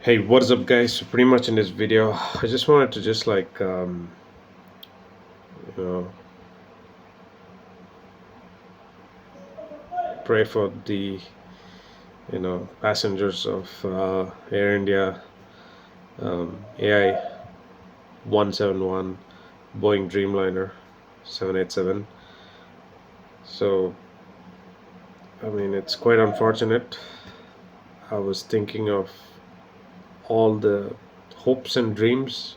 Hey, what is up, guys? So pretty much in this video, I just wanted to just you know, pray for the passengers of Air India AI 171 Boeing Dreamliner 787. So I mean, it's quite unfortunate. I was thinking of all the hopes and dreams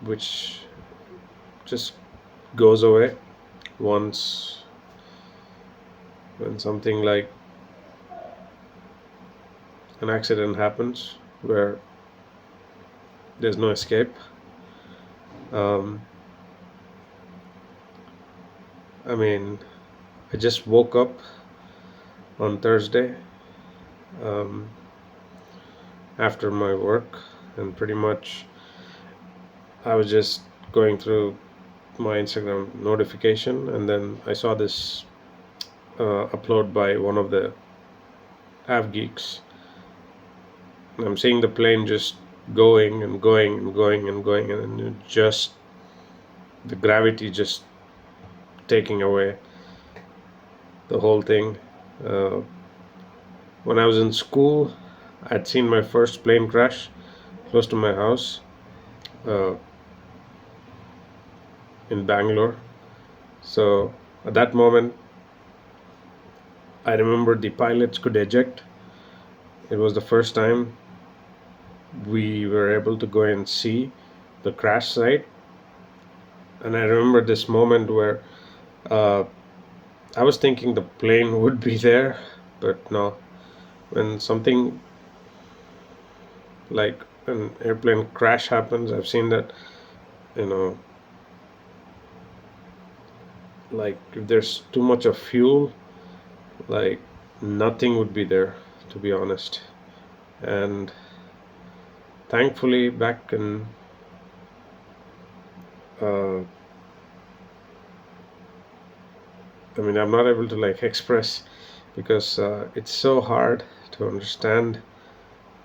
which just goes away once when something like an accident happens where there's no escape. Um, I mean, I just woke up on Thursday um, after my work, and pretty much I was just going through my Instagram notification, and then I saw this upload by one of the av geeks. And I'm seeing the plane just going and going and going and going, and it just the gravity just taking away the whole thing. Uh, when I was in school, I'd seen my first plane crash close to my house uh, in Bangalore. So at that moment, I remember the pilots could eject. It was the first time we were able to go and see the crash site. And I remember this moment where uh, I was thinking the plane would be there, but no. When something like an airplane crash happens, I've seen that, you know, like if there's too much of fuel, like nothing would be there, to be honest. And thankfully, back in uh, I mean, I'm not able to like express because it's so hard to understand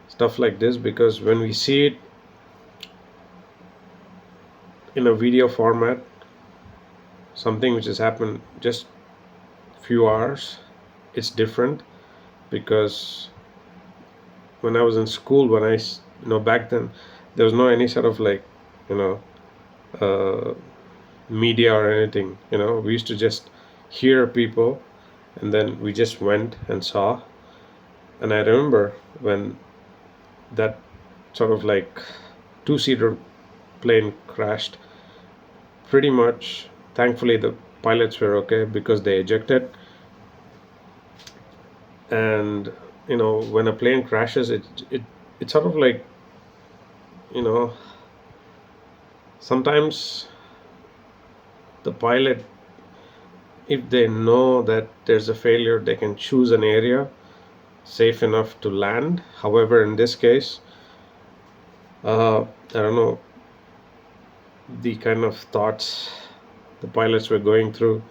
stuff like this, because when we see it in a video format, something which has happened just few hours, it's different. Because when I was in school, when back then, there was no any sort of like, you know, uh, media or anything. We used to just hear people, and then we just went and saw. And I remember when that sort of like two-seater plane crashed, pretty much thankfully the pilots were okay because they ejected. And when a plane crashes, it's sort of like, you know sometimes the pilot, if they know that there's a failure, they can choose an area safe enough to land. However, in this case, I don't know, the kind of thoughts the pilots were going through.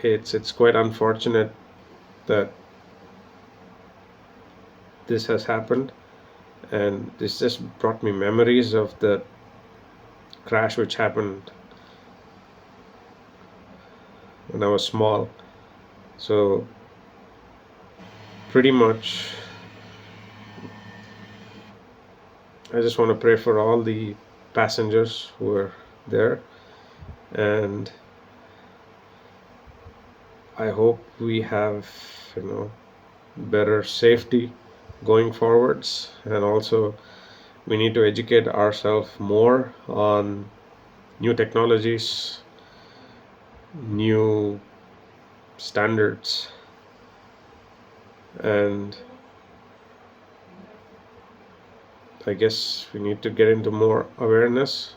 It's quite unfortunate that this has happened, and this just brought me memories of the crash which happened when I was small. So pretty much I just want to pray for all the passengers who were there, and I hope we have, better safety going forwards. And also, we need to educate ourselves more on new technologies, new standards, and I guess we need to get into more awareness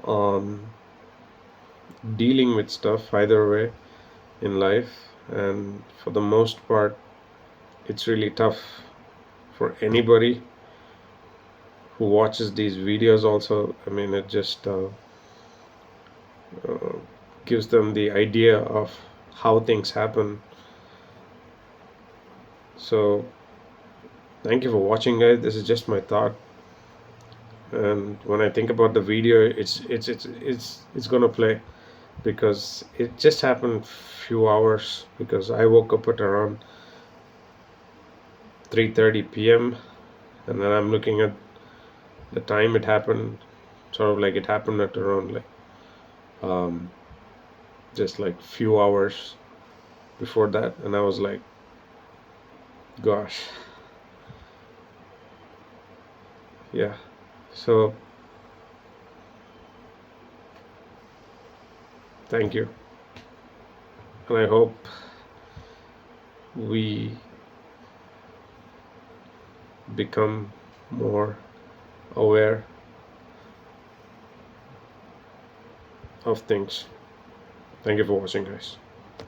on dealing with stuff either way in life. And for the most part, it's really tough for anybody who watches these videos also. I mean, it just uh, gives them the idea of how things happen. So thank you for watching, guys. This is just my thought, and when I think about the video, it's gonna play because it just happened few hours, because I woke up at around 3:30 p.m. and then I'm looking at the time it happened, sort of like it happened at around like um, just like few hours before that, and I was like, gosh, yeah. So thank you, and I hope we become more aware of things. Thank you for watching, guys.